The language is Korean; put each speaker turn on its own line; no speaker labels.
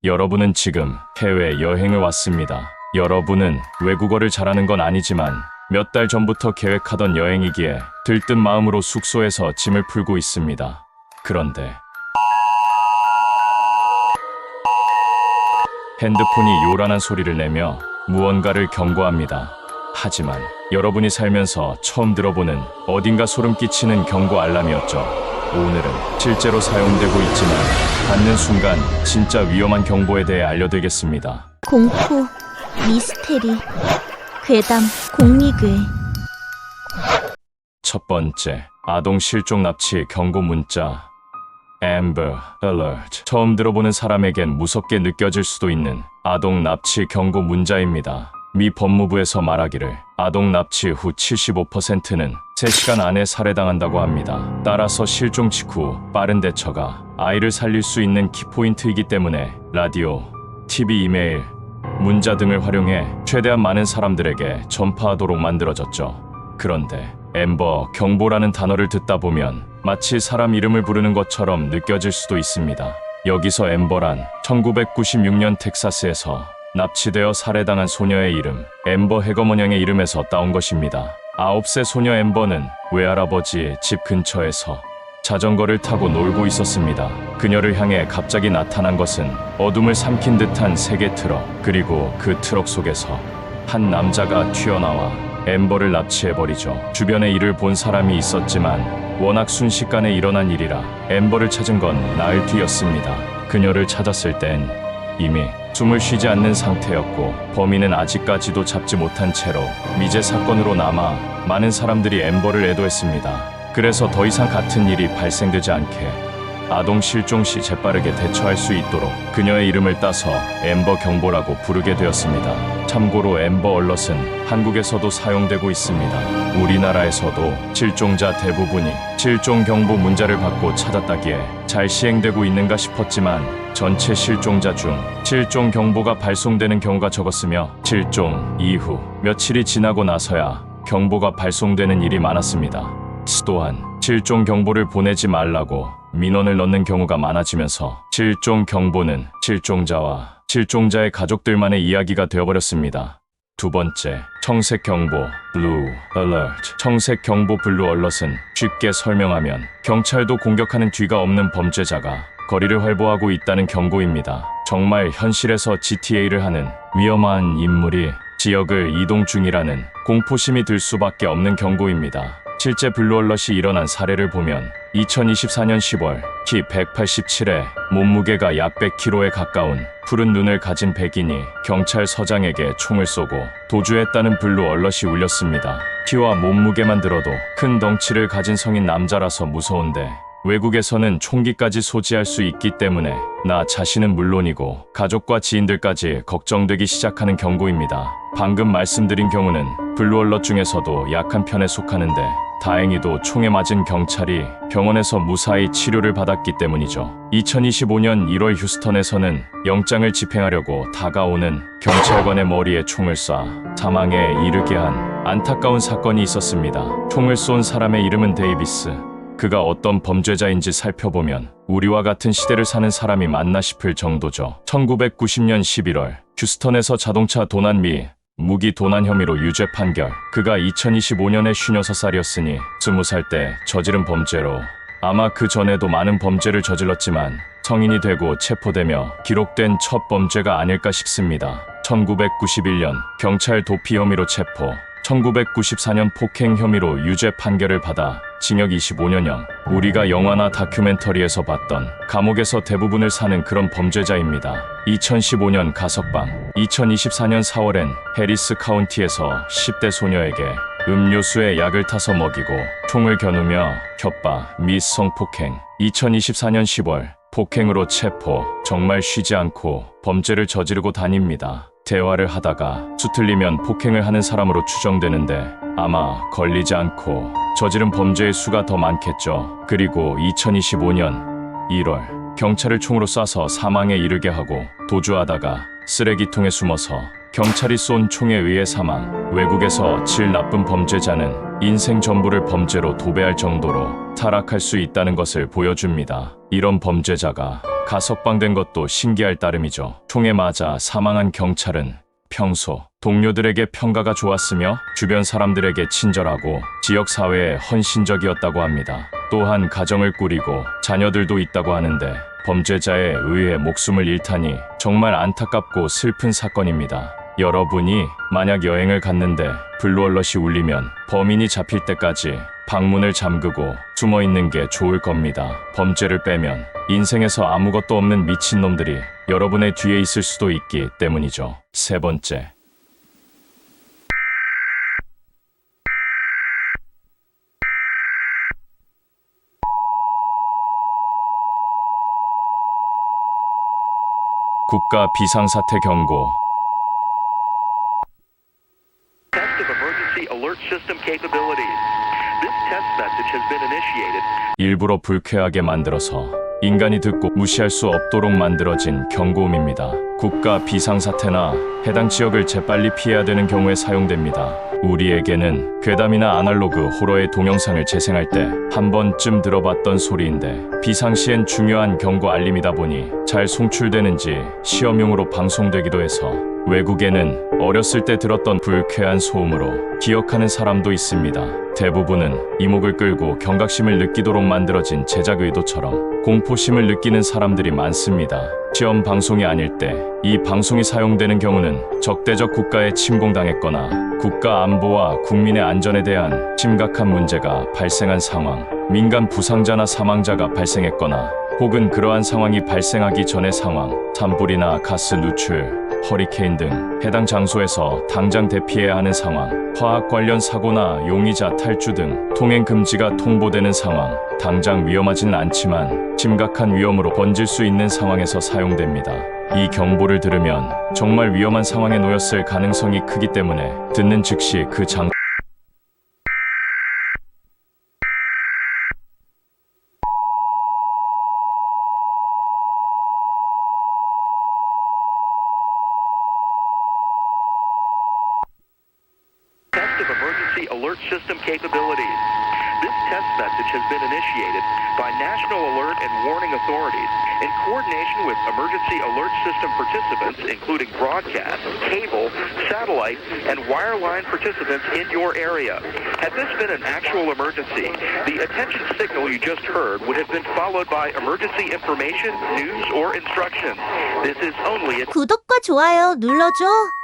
여러분은 지금 해외 여행을 왔습니다. 여러분은 외국어를 잘하는 건 아니지만 몇 달 전부터 계획하던 여행이기에 들뜬 마음으로 숙소에서 짐을 풀고 있습니다. 그런데 핸드폰이 요란한 소리를 내며 무언가를 경고합니다. 하지만 여러분이 살면서 처음 들어보는 어딘가 소름 끼치는 경고 알람이었죠. 오늘은 실제로 사용되고 있지만 받는 순간 진짜 위험한 경보에 대해 알려드리겠습니다.
공포, 미스테리, 괴담, 공리괴.
첫 번째, 아동 실종 납치 경고 문자. Amber Alert. 처음 들어보는 사람에겐 무섭게 느껴질 수도 있는 아동 납치 경고 문자입니다. 미 법무부에서 말하기를 아동 납치 후 75%는 3시간 안에 살해당한다고 합니다. 따라서 실종 직후 빠른 대처가 아이를 살릴 수 있는 키포인트이기 때문에 라디오, TV, 이메일, 문자 등을 활용해 최대한 많은 사람들에게 전파하도록 만들어졌죠. 그런데 엠버 경보라는 단어를 듣다 보면 마치 사람 이름을 부르는 것처럼 느껴질 수도 있습니다. 여기서 엠버란 1996년 텍사스에서 납치되어 살해당한 소녀의 이름, 엠버 해거먼양의 이름에서 따온 것입니다. 9세 소녀 엠버는 외할아버지 집 근처에서 자전거를 타고 놀고 있었습니다. 그녀를 향해 갑자기 나타난 것은 어둠을 삼킨 듯한 3개 트럭, 그리고 그 트럭 속에서 한 남자가 튀어나와 엠버를 납치해버리죠. 주변에 이를 본 사람이 있었지만 워낙 순식간에 일어난 일이라 엠버를 찾은 건 나흘 뒤였습니다. 그녀를 찾았을 땐 이미 숨을 쉬지 않는 상태였고 범인은 아직까지도 잡지 못한 채로 미제 사건으로 남아 많은 사람들이 엠버를 애도했습니다. 그래서 더 이상 같은 일이 발생되지 않게 아동 실종 시 재빠르게 대처할 수 있도록 그녀의 이름을 따서 엠버 경보라고 부르게 되었습니다. 참고로 엠버 얼럿은 한국에서도 사용되고 있습니다. 우리나라에서도 실종자 대부분이 실종 경보 문자를 받고 찾았다기에 잘 시행되고 있는가 싶었지만 전체 실종자 중 실종 경보가 발송되는 경우가 적었으며 실종 이후 며칠이 지나고 나서야 경보가 발송되는 일이 많았습니다. 또한 실종 경보를 보내지 말라고 민원을 넣는 경우가 많아지면서 실종 경보는 실종자와 실종자의 가족들만의 이야기가 되어버렸습니다. 두 번째, 청색 경보, Blue Alert. 청색 경보 블루 얼럿은 쉽게 설명하면 경찰도 공격하는 뒤가 없는 범죄자가 거리를 활보하고 있다는 경고입니다. 정말 현실에서 GTA를 하는 위험한 인물이 지역을 이동 중이라는 공포심이 들 수밖에 없는 경고입니다. 실제 블루얼럿이 일어난 사례를 보면 2024년 10월 키 187에 몸무게가 약 100kg에 가까운 푸른 눈을 가진 백인이 경찰서장에게 총을 쏘고 도주했다는 블루얼럿이 울렸습니다. 키와 몸무게만 들어도 큰 덩치를 가진 성인 남자라서 무서운데 외국에서는 총기까지 소지할 수 있기 때문에 나 자신은 물론이고 가족과 지인들까지 걱정되기 시작하는 경고입니다. 방금 말씀드린 경우는 블루얼럿 중에서도 약한 편에 속하는데 다행히도 총에 맞은 경찰이 병원에서 무사히 치료를 받았기 때문이죠. 2025년 1월 휴스턴에서는 영장을 집행하려고 다가오는 경찰관의 머리에 총을 쏴 사망에 이르게 한 안타까운 사건이 있었습니다. 총을 쏜 사람의 이름은 데이비스. 그가 어떤 범죄자인지 살펴보면 우리와 같은 시대를 사는 사람이 맞나 싶을 정도죠. 1990년 11월 휴스턴에서 자동차 도난 및 무기 도난 혐의로 유죄 판결. 그가 2025년에 56살이었으니 20살 때 저지른 범죄로 아마 그 전에도 많은 범죄를 저질렀지만 성인이 되고 체포되며 기록된 첫 범죄가 아닐까 싶습니다. 1991년 경찰 도피 혐의로 체포, 1994년 폭행 혐의로 유죄 판결을 받아 징역 25년형. 우리가 영화나 다큐멘터리에서 봤던 감옥에서 대부분을 사는 그런 범죄자입니다. 2015년 가석방. 2024년 4월엔 해리스 카운티에서 10대 소녀에게 음료수에 약을 타서 먹이고 총을 겨누며 협박 및 성폭행. 2024년 10월 폭행으로 체포. 정말 쉬지 않고 범죄를 저지르고 다닙니다. 대화를 하다가 수틀리면 폭행을 하는 사람으로 추정되는데 아마 걸리지 않고 저지른 범죄의 수가 더 많겠죠. 그리고 2025년 1월 경찰을 총으로 쏴서 사망에 이르게 하고 도주하다가 쓰레기통에 숨어서 경찰이 쏜 총에 의해 사망. 외국에서 질 나쁜 범죄자는 인생 전부를 범죄로 도배할 정도로 타락할 수 있다는 것을 보여줍니다. 이런 범죄자가 가석방된 것도 신기할 따름이죠. 총에 맞아 사망한 경찰은 평소 동료들에게 평가가 좋았으며 주변 사람들에게 친절하고 지역사회에 헌신적이었다고 합니다. 또한 가정을 꾸리고 자녀들도 있다고 하는데 범죄자에 의해 목숨을 잃다니 정말 안타깝고 슬픈 사건입니다. 여러분이 만약 여행을 갔는데 블루얼럿이 울리면 범인이 잡힐 때까지 방문을 잠그고 숨어 있는 게 좋을 겁니다. 범죄를 빼면 인생에서 아무것도 없는 미친놈들이 여러분의 뒤에 있을 수도 있기 때문이죠. 세 번째. 국가 비상사태 경고.
Test of emergency alert system capabilities. This test message has been initiated.
일부러 불쾌하게 만들어서 인간이 듣고 무시할 수 없도록 만들어진 경고음입니다. 국가 비상사태나 해당 지역을 재빨리 피해야 되는 경우에 사용됩니다. 우리에게는 괴담이나 아날로그 호러의 동영상을 재생할 때 한 번쯤 들어봤던 소리인데 비상시엔 중요한 경고 알림이다 보니 잘 송출되는지 시험용으로 방송되기도 해서 외국에는 어렸을 때 들었던 불쾌한 소음으로 기억하는 사람도 있습니다. 대부분은 이목을 끌고 경각심을 느끼도록 만들어진 제작 의도처럼 공포심을 느끼는 사람들이 많습니다. 시험 방송이 아닐 때 이 방송이 사용되는 경우는 적대적 국가에 침공당했거나 국가 안보와 국민의 안전에 대한 심각한 문제가 발생한 상황, 민간 부상자나 사망자가 발생했거나 혹은 그러한 상황이 발생하기 전의 상황, 산불이나 가스 누출, 허리케인 등 해당 장소에서 당장 대피해야 하는 상황, 화학 관련 사고나 용의자 탈주 등 통행 금지가 통보되는 상황, 당장 위험하지는 않지만 심각한 위험으로 번질 수 있는 상황에서 사용됩니다. 이 경보를 들으면 정말 위험한 상황에 놓였을 가능성이 크기 때문에 듣는 즉시 그 장
Test of emergency alert system capabilities. This test message has been initiated by National Alert and Warning Authorities in coordination with emergency alert system participants, including broadcast, cable, satellite, and wireline participants in your area. Had this been an actual emergency, the attention signal you just heard would have been followed by emergency information, news, or instructions. This is only a
구독과 좋아요 눌러줘.